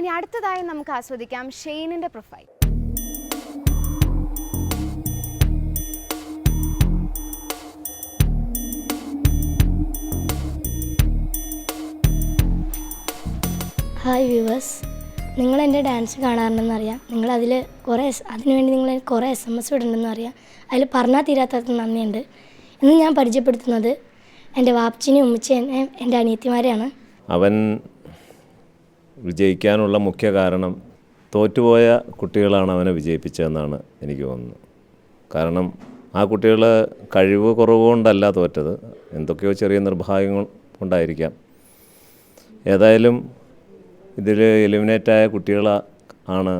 ഇനി അടുത്തതായി നമുക്ക് ആസ്വദിക്കാം ഷെയ്നിൻ്റെ പ്രൊഫൈൽ. ഹായ് വ്യൂവേഴ്സ്, നിങ്ങളെൻ്റെ ഡാൻസ് കാണാറുണ്ടെന്നറിയാം. അതിനുവേണ്ടി നിങ്ങൾ കുറേ SMS ഇടുന്നുണ്ടെന്ന് അറിയാം. അതിൽ പറഞ്ഞാൽ തീരാത്തത്ര നന്ദിയുണ്ട്. ഇന്ന് ഞാൻ പരിചയപ്പെടുത്തുന്നത് എൻ്റെ വാപ്പച്ചിനെയും ഉമ്മച്ചിനെയും എൻ്റെ അനിയത്തിമാരെയാണ്. അവൻ വിജയിക്കാനുള്ള മുഖ്യ കാരണം തോറ്റുപോയ കുട്ടികളാണ് അവനെ വിജയിപ്പിച്ചതെന്നാണ് എനിക്ക് തോന്നുന്നത്. കാരണം ആ കുട്ടികൾ കഴിവ് കുറവുകൊണ്ടല്ല തോറ്റത്, എന്തൊക്കെയോ ചെറിയ നിർഭാഗ്യങ്ങൾ കൊണ്ടായിരിക്കാം. ഏതായാലും ഇതിൽ എലിമിനേറ്റായ കുട്ടികളാണ്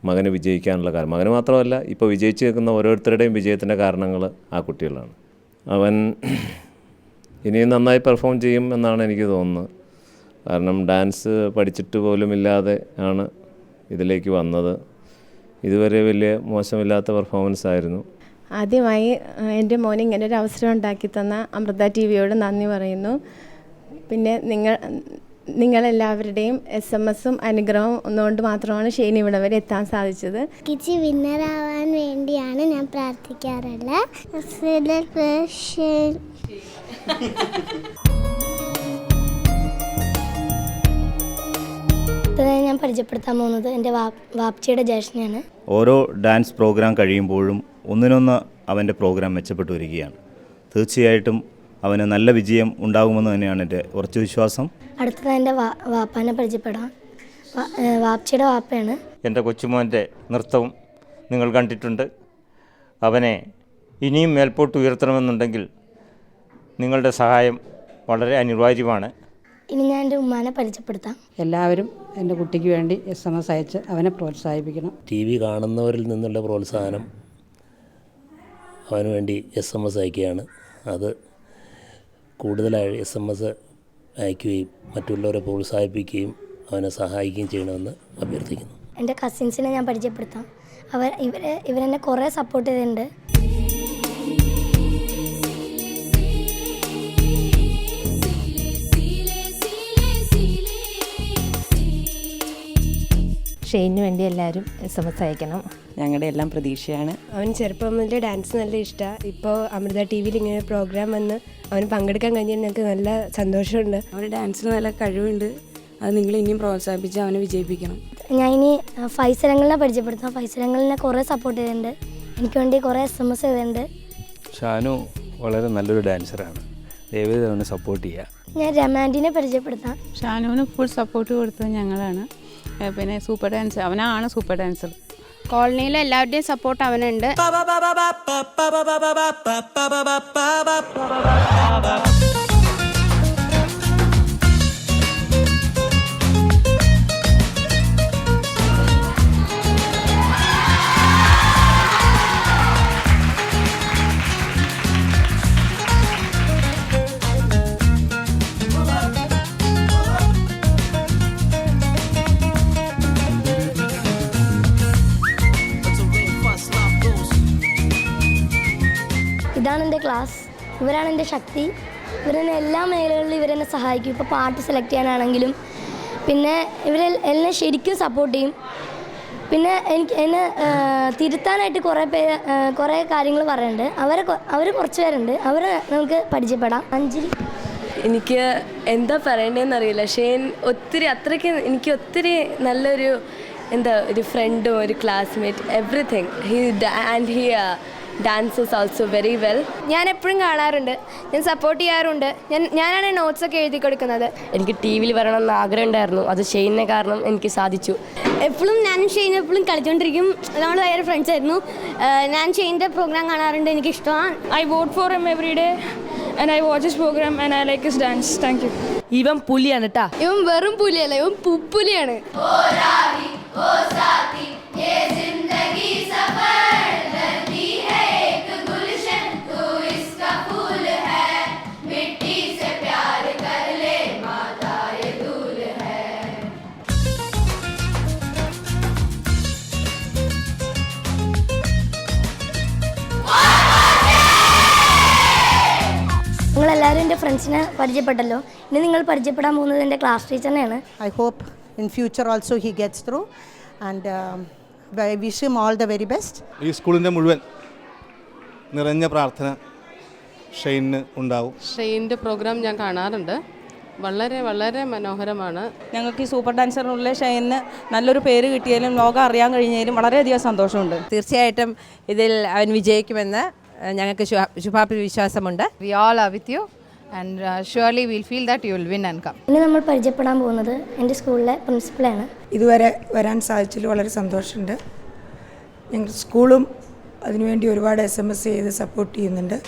മകന് വിജയിക്കാനുള്ള കാരണം. മകന് മാത്രമല്ല, ഇപ്പോൾ വിജയിച്ച് നിൽക്കുന്ന ഓരോരുത്തരുടെയും വിജയത്തിൻ്റെ കാരണങ്ങൾ ആ കുട്ടികളാണ്. അവൻ ഇനിയും നന്നായി പെർഫോം ചെയ്യും എന്നാണ് എനിക്ക് തോന്നുന്നത്. കാരണം ഡാൻസ് പഠിച്ചിട്ട് പോലും ഇല്ലാതെ ആണ് ഇതിലേക്ക് വന്നത്. ഇതുവരെ വലിയ മോശമില്ലാത്ത പെർഫോമൻസ് ആയിരുന്നു. ആദ്യമായി എൻ്റെ മോന് ഇങ്ങനെ ഒരു അവസരം ഉണ്ടാക്കി തന്ന അമൃത TV-യോട് നന്ദി പറയുന്നു. പിന്നെ നിങ്ങളെല്ലാവരുടെയും SMS-ഉം അനുഗ്രഹവും ഒന്നുകൊണ്ട് മാത്രമാണ് ഷെയ്ൻ ഇവിടെ വരെ എത്താൻ സാധിച്ചത്. കിച്ചി വിന്നറാവാൻ വേണ്ടിയാണ് ഞാൻ പ്രാർത്ഥിക്കാറുള്ളത്. ഞാൻ പരിചയപ്പെടുത്താൻ പോകുന്നത് എൻ്റെ വാപ്പച്ചിയുടെ ജ്യേഷ്ഠനെയാണ്. ഓരോ ഡാൻസ് പ്രോഗ്രാം കഴിയുമ്പോഴും ഒന്നിനൊന്ന് അവൻ്റെ പ്രോഗ്രാം മെച്ചപ്പെട്ടു വരികയാണ്. തീർച്ചയായിട്ടും അവന് നല്ല വിജയം ഉണ്ടാകുമെന്ന് തന്നെയാണ് എൻ്റെ ഉറച്ച വിശ്വാസം. അടുത്തത് എൻ്റെ വാപ്പാനെ പരിചയപ്പെടാം. വാപ്പച്ചിയുടെ വാപ്പയാണ്. എൻ്റെ കൊച്ചുമോൻ്റെ നൃത്തവും നിങ്ങൾ കണ്ടിട്ടുണ്ട്. അവനെ ഇനിയും മേൽപോട്ട് ഉയർത്തണമെന്നുണ്ടെങ്കിൽ നിങ്ങളുടെ സഹായം വളരെ അനിവാര്യമാണ്. ഇനി ഞാൻ എൻ്റെ ഉമ്മാനെ പരിചയപ്പെടുത്താം. എല്ലാവരും എൻ്റെ കുട്ടിക്ക് വേണ്ടി SMS അയച്ച് അവനെ പ്രോത്സാഹിപ്പിക്കണം. TV കാണുന്നവരിൽ നിന്നുള്ള പ്രോത്സാഹനം അവന് വേണ്ടി SMS അയക്കുകയാണ്. അത് കൂടുതലായി SMS അയക്കുകയും മറ്റുള്ളവരെ പ്രോത്സാഹിപ്പിക്കുകയും അവനെ സഹായിക്കുകയും ചെയ്യണമെന്ന് അഭ്യർത്ഥിക്കുന്നു. എൻ്റെ കസിൻസിനെ ഞാൻ പരിചയപ്പെടുത്താം. ഇവരെന്നെ കുറേ സപ്പോർട്ട് ചെയ്തിട്ടുണ്ട്. ഷെയ്നിന് വേണ്ടി എല്ലാവരും SMS അയക്കണം. ഞങ്ങളുടെ എല്ലാം പ്രതീക്ഷയാണ്. അവൻ ചെറുപ്പം മുതലേ ഡാൻസ് നല്ല ഇഷ്ടമാണ്. ഇപ്പോൾ അമൃത TV-യിൽ ഇങ്ങനെ പ്രോഗ്രാം വന്ന് അവന് പങ്കെടുക്കാൻ കഴിഞ്ഞാൽ ഞങ്ങൾക്ക് നല്ല സന്തോഷമുണ്ട്. അവന് ഡാൻസിന് നല്ല കഴിവുണ്ട്. അത് നിങ്ങൾ ഇനിയും പ്രോത്സാഹിപ്പിച്ച് അവനെ വിജയിപ്പിക്കണം. ഞാൻ ഇനി ഫൈസലങ്ങളിനെ പരിചയപ്പെടുത്താം. ഫൈസലങ്ങളിനെ കുറേ സപ്പോർട്ട് ചെയ്തിട്ടുണ്ട്. എനിക്ക് വേണ്ടി കുറേ SMS ചെയ്തിട്ടുണ്ട്. ഷാനു വളരെ നല്ലൊരു ഡാൻസറാണ്. ദയവേദി അവനെ സപ്പോർട്ട് ചെയ്യുക. ഞാൻ രമാൻറ്റിനെ പരിചയപ്പെടുത്താം. ഷാനുവിന് ഫുൾ സപ്പോർട്ട് കൊടുത്തത് ഞങ്ങളാണ്. പിന്നെ സൂപ്പർ ഡാൻസർ അവനാണ് സൂപ്പർ ഡാൻസർ. കോളനിയിലെ എല്ലാവരുടെയും സപ്പോർട്ട് അവനുണ്ട്. ഇതാണ് എൻ്റെ ക്ലാസ്. ഇവരാണ് എൻ്റെ ശക്തി. ഇവരെന്നെ എല്ലാ മേഖലകളിലും ഇവരെന്നെ സഹായിക്കും. ഇപ്പോൾ പാട്ട് സെലക്ട് ചെയ്യാനാണെങ്കിലും പിന്നെ എന്നെ ശരിക്കും സപ്പോർട്ട് ചെയ്യും. പിന്നെ എന്നെ തിരുത്താനായിട്ട് കുറേ കാര്യങ്ങൾ പറയുന്നുണ്ട്. അവർ കുറച്ച് പേരുണ്ട്. അവരെ നമുക്ക് പരിചയപ്പെടാം. അഞ്ജലി. എനിക്ക് എന്താ പറയണ്ടതെന്നറിയില്ല. ഷെയ്ൻ എനിക്ക് ഒത്തിരി നല്ലൊരു ഒരു ഫ്രണ്ടും ഒരു classmate everything. He dances also very well. ഞാൻ എപ്പോഴും കാണാറുണ്ട്, ഞാൻ സപ്പോർട്ട് ചെയ്യാറുണ്ട്. ഞാനാണ് നോട്ട്സൊക്കെ എഴുതി കൊടുക്കുന്നത്. എനിക്ക് TV-യിൽ വരണമെന്ന് ആഗ്രഹം ഉണ്ടായിരുന്നു. അത് ഷെയ്നെ കാരണം എനിക്ക് സാധിച്ചു. എപ്പോഴും ഞാനും ഷെയ്നും എപ്പോഴും കളിച്ചുകൊണ്ടിരിക്കും. നമ്മൾ വേറെ ഫ്രണ്ട്സ് ആയിരുന്നു. ഞാൻ ഷെയ്ൻ്റെ പ്രോഗ്രാം കാണാറുണ്ട്. എനിക്കിഷ്ടമാണ്. I vote for him every day and I watch his program and I like his dance. Thank you. ഇവൻ പുലിയാണ് കേട്ടാ. ഇവൻ വെറും പുലിയല്ല, ഇവൻ പുലിയാണ്. നിങ്ങളെല്ലാവരും എൻ്റെ ഫ്രണ്ട്സിനെ പരിചയപ്പെട്ടല്ലോ. ഇനി നിങ്ങൾ പരിചയപ്പെടാൻ പോകുന്നത് എൻ്റെ ക്ലാസ് ടീച്ചറിനെയാണ്. I hope in future also he gets through, and I wish him all the very best. ഈ സ്കൂളിൻ്റെ മുഴുവൻ നിറഞ്ഞ പ്രാർത്ഥന ഷെയ്നിന് ഉണ്ടാവും. ഷെയ്നിൻ്റെ പ്രോഗ്രാം ഞാൻ കാണാറുണ്ട്. വളരെ വളരെ മനോഹരമാണ്. ഞങ്ങൾക്ക് ഈ സൂപ്പർ ഡാൻസറിനുള്ള ഷൈനിന് നല്ലൊരു പേര് കിട്ടിയാലും ലോകം അറിയാൻ കഴിഞ്ഞാലും വളരെയധികം സന്തോഷമുണ്ട്. തീർച്ചയായിട്ടും ഇതിൽ അവൻ വിജയിക്കുമെന്ന് ഞങ്ങൾക്ക് ശുഭാപ്തി വിശ്വാസമുണ്ട്. We all are with you and surely we'll feel that you will win and come. ഇനി നമ്മൾ പരിചയപ്പെടാൻ പോകുന്നത് എൻ്റെ സ്കൂളിലെ പ്രിൻസിപ്പളാണ്. ഇതുവരെ വരാൻ സാധിച്ചതിൽ വളരെ സന്തോഷമുണ്ട്. ഞങ്ങളുടെ സ്കൂളും അതിനുവേണ്ടി ഒരുപാട് SMS ചെയ്ത് സപ്പോർട്ട് ചെയ്യുന്നുണ്ട്.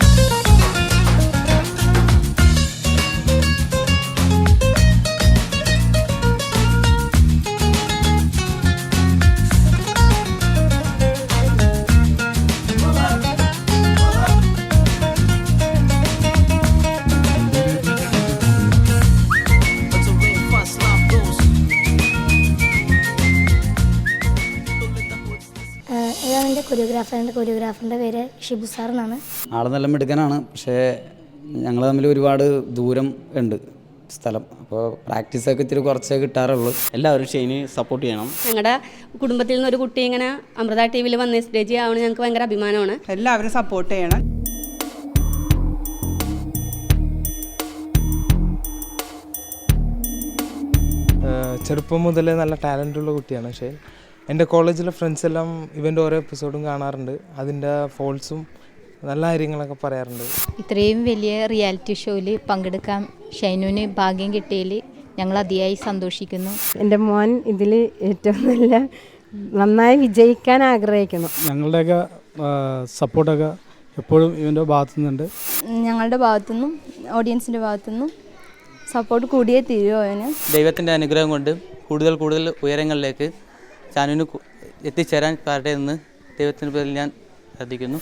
ഇതാണ് എൻ്റെ കൊറിയോഗ്രാഫറിൻ്റെ പേര് ഷിബു സാർ എന്നാണ്. ആൾ നല്ല മിടുക്കനാണ്. പക്ഷേ ഞങ്ങൾ തമ്മിൽ ഒരുപാട് ദൂരം ഉണ്ട് സ്ഥലം. അപ്പോൾ പ്രാക്ടീസൊക്കെ ഇത്തിരി കുറച്ചേ കിട്ടാറുള്ളൂ. എല്ലാവരും ഷെയ്നെ സപ്പോർട്ട് ചെയ്യണം. ഞങ്ങളുടെ കുടുംബത്തിൽ നിന്ന് ഒരു കുട്ടി ഇങ്ങനെ അമൃത TV വന്ന് സ്റ്റേജ് ആവണം ഞങ്ങൾക്ക് ഭയങ്കര അഭിമാനമാണ്. എല്ലാവരും സപ്പോർട്ട് ചെയ്യണം. ചെറുപ്പം മുതലേ നല്ല ടാലൻ്റുള്ള കുട്ടിയാണ്. പക്ഷേ എൻ്റെ കോളേജിലെ ഫ്രണ്ട്സ് എല്ലാം ഇവൻ്റെ ഓരോ എപ്പിസോഡും കാണാറുണ്ട്. അതിൻ്റെ ഫോൾസും നല്ല കാര്യങ്ങളൊക്കെ പറയാറുണ്ട്. ഇത്രയും വലിയ റിയാലിറ്റി ഷോയിൽ പങ്കെടുക്കാൻ ഷൈനുവിന് ഭാഗ്യം കിട്ടിയതിൽ ഞങ്ങൾ അതിയായി സന്തോഷിക്കുന്നു. എൻ്റെ മോൻ ഇതിൽ ഏറ്റവും നന്നായി വിജയിക്കാൻ ആഗ്രഹിക്കുന്നു. ഞങ്ങളുടെയൊക്കെ സപ്പോർട്ടൊക്കെ എപ്പോഴും ഇവൻ്റെ ഭാഗത്തു നിന്നുണ്ട്. ഞങ്ങളുടെ ഭാഗത്തുനിന്നും ഓഡിയൻസിൻ്റെ ഭാഗത്തുനിന്നും സപ്പോർട്ട് കൂടിയേ തീരുമോ അവന്. ദൈവത്തിൻ്റെ അനുഗ്രഹം കൊണ്ട് കൂടുതൽ ഉയരങ്ങളിലേക്ക് ചാനുവിന് എത്തിച്ചേരാൻ പാരട്ടെ എന്ന് ദൈവത്തിൻ്റെ പേരിൽ ഞാൻ പ്രാർത്ഥിക്കുന്നു.